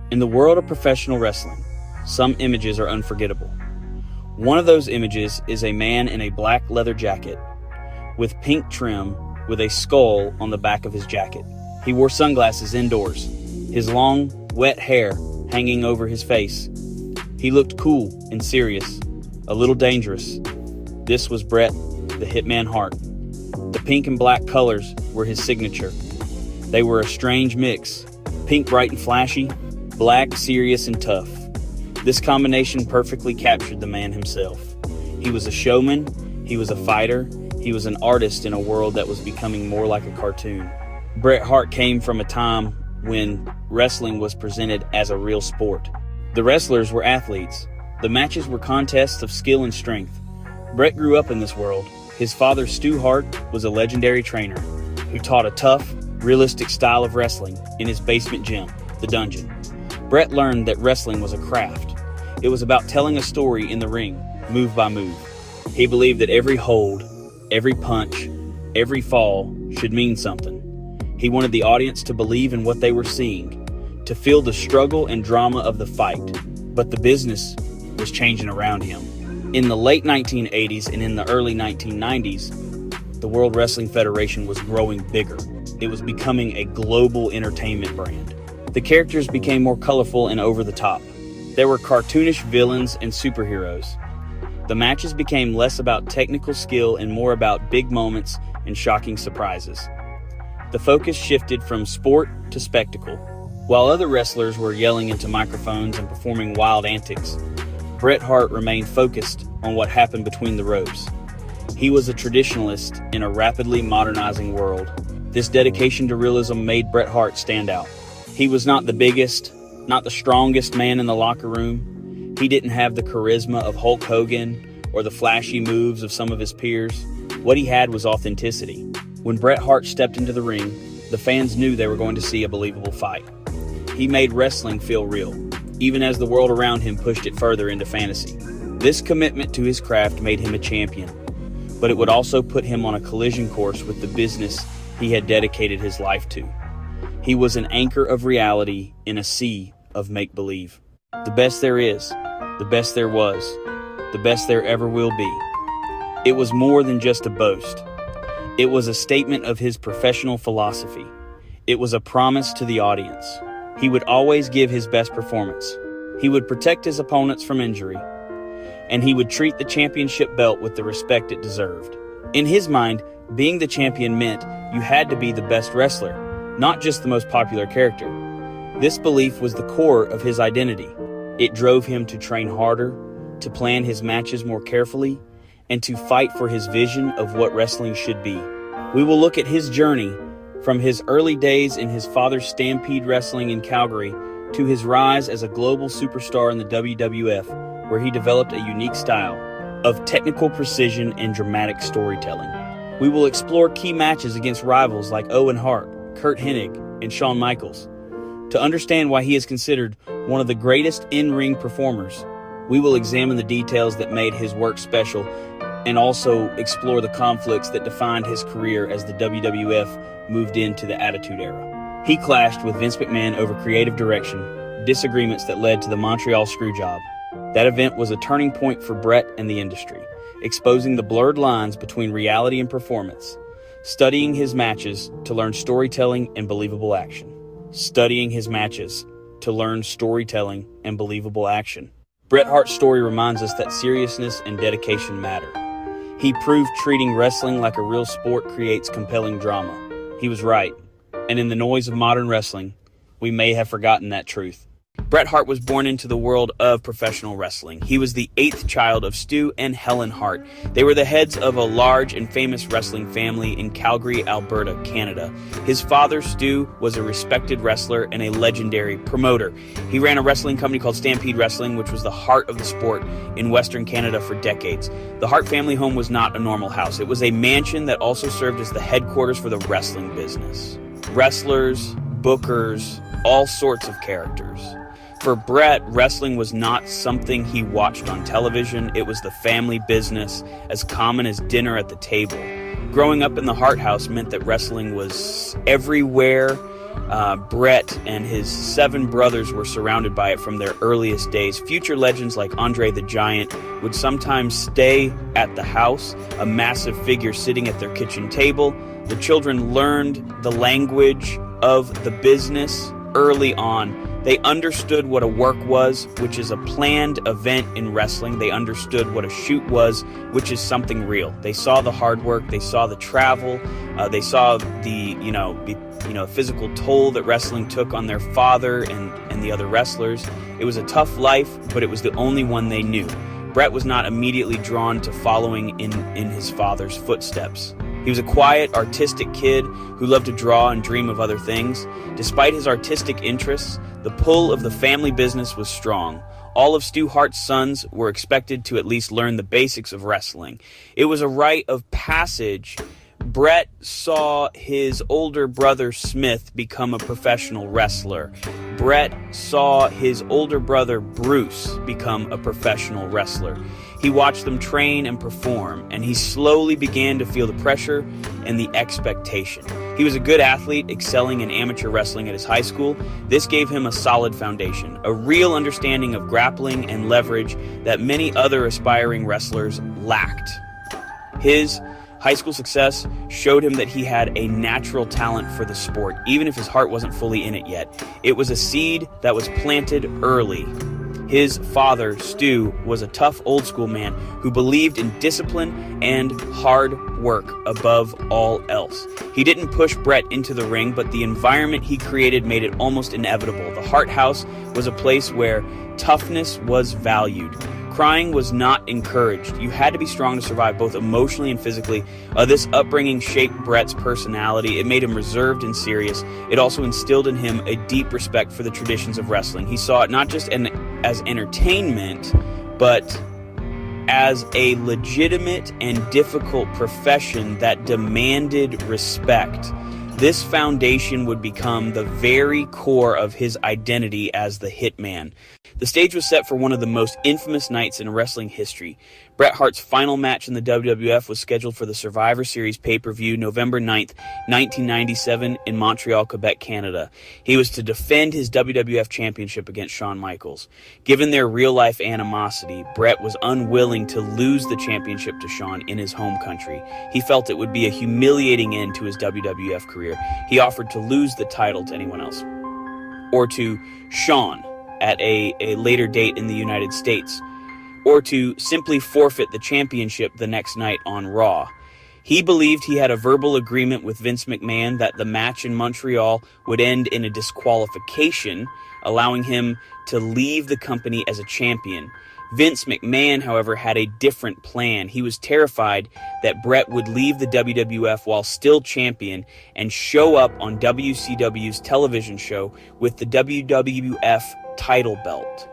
In the world of professional wrestling, some images are unforgettable. One of those images is a man in a black leather jacket with pink trim with a skull on the back of his jacket. He wore sunglasses indoors, his long, wet hair hanging over his face. He looked cool and serious, a little dangerous. This was Bret, the Hitman Hart. The pink and black colors were his signature. They were a strange mix, pink bright and flashy, black serious and tough. This combination perfectly captured the man himself. He was a showman, he was a fighter, he was an artist in a world that was becoming more like a cartoon. Bret Hart came from a time when wrestling was presented as a real sport. The wrestlers were athletes. The matches were contests of skill and strength. Bret grew up in this world. His father, Stu Hart, was a legendary trainer who taught a tough, realistic style of wrestling in his basement gym, the Dungeon. Bret learned that wrestling was a craft. It was about telling a story in the ring, move by move. He believed that every hold, every punch, every fall should mean something. He wanted the audience to believe in what they were seeing, to feel the struggle and drama of the fight. But the business was changing around him. In the late 1980s and in the early 1990s, the World Wrestling Federation was growing bigger. It was becoming a global entertainment brand. The characters became more colorful and over the top. There were cartoonish villains and superheroes. The matches became less about technical skill and more about big moments and shocking surprises. The focus shifted from sport to spectacle. While other wrestlers were yelling into microphones and performing wild antics, Bret Hart remained focused on what happened between the ropes. He was a traditionalist in a rapidly modernizing world. This dedication to realism made Bret Hart stand out. He was not the biggest, not the strongest man in the locker room. He didn't have the charisma of Hulk Hogan or the flashy moves of some of his peers. What he had was authenticity. When Bret Hart stepped into the ring, the fans knew they were going to see a believable fight. He made wrestling feel real, even as the world around him pushed it further into fantasy. This commitment to his craft made him a champion, but it would also put him on a collision course with the business he had dedicated his life to. He was an anchor of reality in a sea of make-believe. The best there is, the best there was, the best there ever will be. It was more than just a boast. It was a statement of his professional philosophy. It was a promise to the audience. He would always give his best performance. He would protect his opponents from injury. And he would treat the championship belt with the respect it deserved. In his mind, being the champion meant you had to be the best wrestler, not just the most popular character. This belief was the core of his identity. It drove him to train harder, to plan his matches more carefully, and to fight for his vision of what wrestling should be. We will look at his journey from his early days in his father's Stampede wrestling in Calgary to his rise as a global superstar in the WWF, where he developed a unique style of technical precision and dramatic storytelling. We will explore key matches against rivals like Owen Hart, Curt Hennig, and Shawn Michaels. To understand why he is considered one of the greatest in-ring performers, we will examine the details that made his work special and also explore the conflicts that defined his career as the WWF moved into the Attitude Era. He clashed with Vince McMahon over creative direction, disagreements that led to the Montreal Screwjob. That event was a turning point for Bret and the industry, exposing the blurred lines between reality and performance, studying his matches to learn storytelling and believable action. Studying his matches to learn storytelling and believable action. Bret Hart's story reminds us that seriousness and dedication matter. He proved treating wrestling like a real sport creates compelling drama. He was right, and in the noise of modern wrestling, we may have forgotten that truth. Bret Hart was born into the world of professional wrestling. He was the 8th child of Stu and Helen Hart. They were the heads of a large and famous wrestling family in Calgary, Alberta, Canada. His father, Stu, was a respected wrestler and a legendary promoter. He ran a wrestling company called Stampede Wrestling, which was the heart of the sport in Western Canada for decades. The Hart family home was not a normal house. It was a mansion that also served as the headquarters for the wrestling business. Wrestlers, bookers, all sorts of characters. For Bret, wrestling was not something he watched on television. It was the family business, as common as dinner at the table. Growing up in the Hart house meant that wrestling was everywhere Bret and his 7 brothers were surrounded by it from their earliest days. Future legends like Andre the Giant would sometimes stay at the house, a massive figure sitting at their kitchen table. The children learned the language of the business early on. They understood what a work was, which is a planned event in wrestling. They understood what a shoot was, which is something real. They saw the hard work. They saw the travel. They saw the physical toll that wrestling took on their father and the other wrestlers. It was a tough life, but it was the only one they knew. Bret was not immediately drawn to following in his father's footsteps. He was a quiet, artistic kid who loved to draw and dream of other things. Despite his artistic interests, the pull of the family business was strong. All of Stu Hart's sons were expected to at least learn the basics of wrestling. It was a rite of passage. Bret saw his older brother Smith become a professional wrestler. Bret saw his older brother Bruce become a professional wrestler. He watched them train and perform, and he slowly began to feel the pressure and the expectation. He was a good athlete, excelling in amateur wrestling at his high school. This gave him a solid foundation, a real understanding of grappling and leverage that many other aspiring wrestlers lacked. His high school success showed him that he had a natural talent for the sport, even if his heart wasn't fully in it yet. It was a seed that was planted early. His father, Stu, was a tough old school man who believed in discipline and hard work above all else. He didn't push Bret into the ring, but the environment he created made it almost inevitable. The Hart House was a place where toughness was valued. Crying was not encouraged. You had to be strong to survive both emotionally and physically. This upbringing shaped Bret's personality. It made him reserved and serious. It also instilled in him a deep respect for the traditions of wrestling. He saw it not just as entertainment, but as a legitimate and difficult profession that demanded respect. This foundation would become the very core of his identity as the Hitman. The stage was set for one of the most infamous nights in wrestling history. Bret Hart's final match in the WWF was scheduled for the Survivor Series pay-per-view November 9th, 1997 in Montreal, Quebec, Canada. He was to defend his WWF Championship against Shawn Michaels. Given their real-life animosity, Bret was unwilling to lose the championship to Shawn in his home country. He felt it would be a humiliating end to his WWF career. He offered to lose the title to anyone else, or to Shawn at a later date in the United States, or to simply forfeit the championship the next night on Raw. He believed he had a verbal agreement with Vince McMahon that the match in Montreal would end in a disqualification, allowing him to leave the company as a champion. Vince McMahon, however, had a different plan. He was terrified that Bret would leave the WWF while still champion and show up on WCW's television show with the WWF title belt.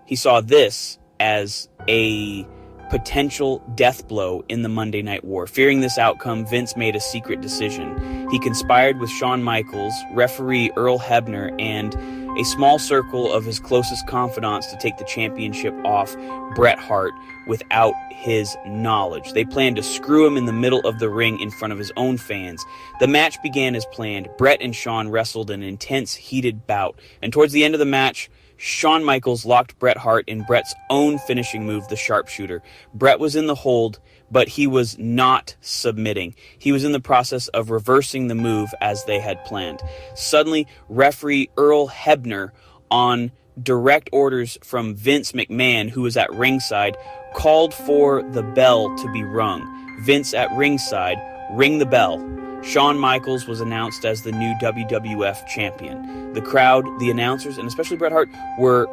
He saw this as a potential death blow in the Monday Night War. Fearing this outcome, Vince made a secret decision. He conspired with Shawn Michaels, referee Earl Hebner, and a small circle of his closest confidants to take the championship off Bret Hart without his knowledge. They planned to screw him in the middle of the ring in front of his own fans. The match began as planned. Bret and Shawn wrestled an intense, heated bout, and towards the end of the match, Shawn Michaels locked Bret Hart in Bret's own finishing move, the sharpshooter. Bret was in the hold, but he was not submitting. He was in the process of reversing the move as they had planned. Suddenly, referee Earl Hebner, on direct orders from Vince McMahon, who was at ringside, called for the bell to be rung. Vince at ringside, ring the bell. Shawn Michaels was announced as the new WWF Champion. The crowd, the announcers, and especially Bret Hart were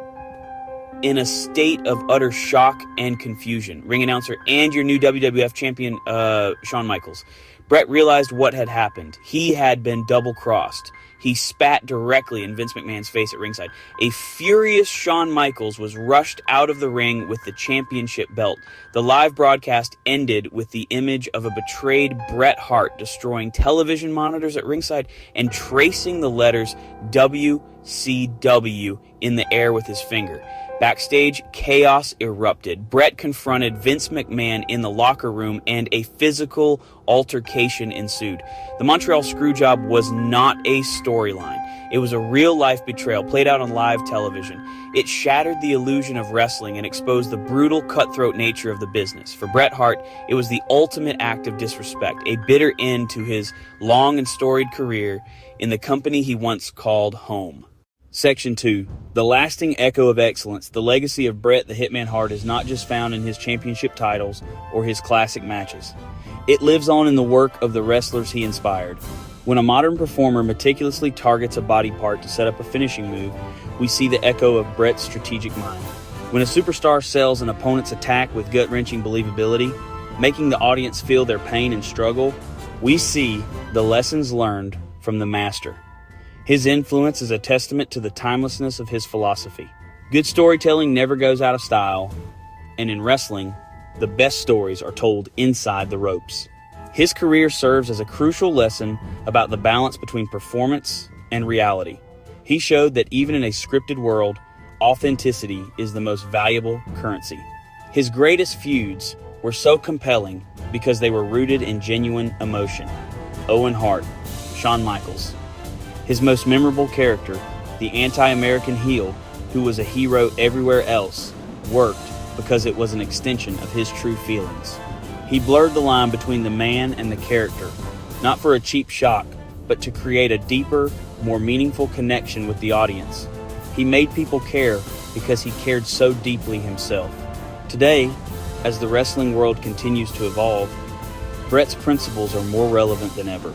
in a state of utter shock and confusion. Ring announcer, and your new WWF Champion, Shawn Michaels. Bret realized what had happened. He had been double-crossed. He spat directly in Vince McMahon's face at ringside. A furious Shawn Michaels was rushed out of the ring with the championship belt. The live broadcast ended with the image of a betrayed Bret Hart destroying television monitors at ringside and tracing the letters WCW in the air with his finger. Backstage, chaos erupted. Bret confronted Vince McMahon in the locker room, and a physical altercation altercation ensued. The Montreal Screwjob was not a storyline. It was a real-life betrayal played out on live television. It shattered the illusion of wrestling and exposed the brutal, cutthroat nature of the business. For Bret Hart, it was the ultimate act of disrespect, a bitter end to his long and storied career in the company he once called home. Section 2. The lasting echo of excellence. The legacy of Bret the Hitman Hart is not just found in his championship titles or his classic matches. It lives on in the work of the wrestlers he inspired. When a modern performer meticulously targets a body part to set up a finishing move, we see the echo of Bret's strategic mind. When a superstar sells an opponent's attack with gut-wrenching believability, making the audience feel their pain and struggle, we see the lessons learned from the master. His influence is a testament to the timelessness of his philosophy. Good storytelling never goes out of style, and in wrestling, the best stories are told inside the ropes. His career serves as a crucial lesson about the balance between performance and reality. He showed that even in a scripted world, authenticity is the most valuable currency. His greatest feuds were so compelling because they were rooted in genuine emotion. Owen Hart, Shawn Michaels. His most memorable character, the anti-American heel who was a hero everywhere else, worked because it was an extension of his true feelings. He blurred the line between the man and the character, not for a cheap shock, but to create a deeper, more meaningful connection with the audience. He made people care because he cared so deeply himself. Today, as the wrestling world continues to evolve, Bret's principles are more relevant than ever.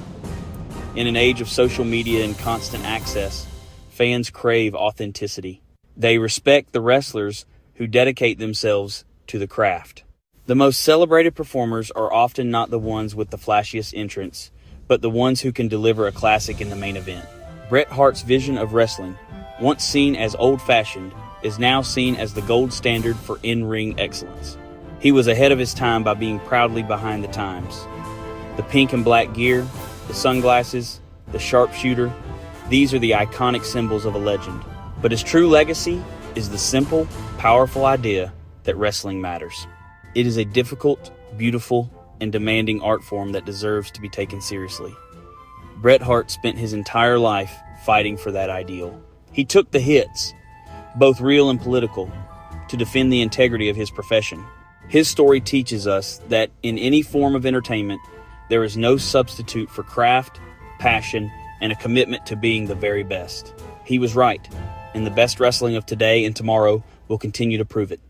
In an age of social media and constant access, fans crave authenticity. They respect the wrestlers who dedicate themselves to the craft. The most celebrated performers are often not the ones with the flashiest entrance, but the ones who can deliver a classic in the main event. Bret Hart's vision of wrestling, once seen as old-fashioned, is now seen as the gold standard for in-ring excellence. He was ahead of his time by being proudly behind the times. The pink and black gear, the sunglasses, the sharpshooter, these are the iconic symbols of a legend. But his true legacy is the simple, powerful idea that wrestling matters. It is a difficult, beautiful, and demanding art form that deserves to be taken seriously. Bret Hart spent his entire life fighting for that ideal. He took the hits, both real and political, to defend the integrity of his profession. His story teaches us that in any form of entertainment, there is no substitute for craft, passion, and a commitment to being the very best. He was right, and the best wrestling of today and tomorrow will continue to prove it.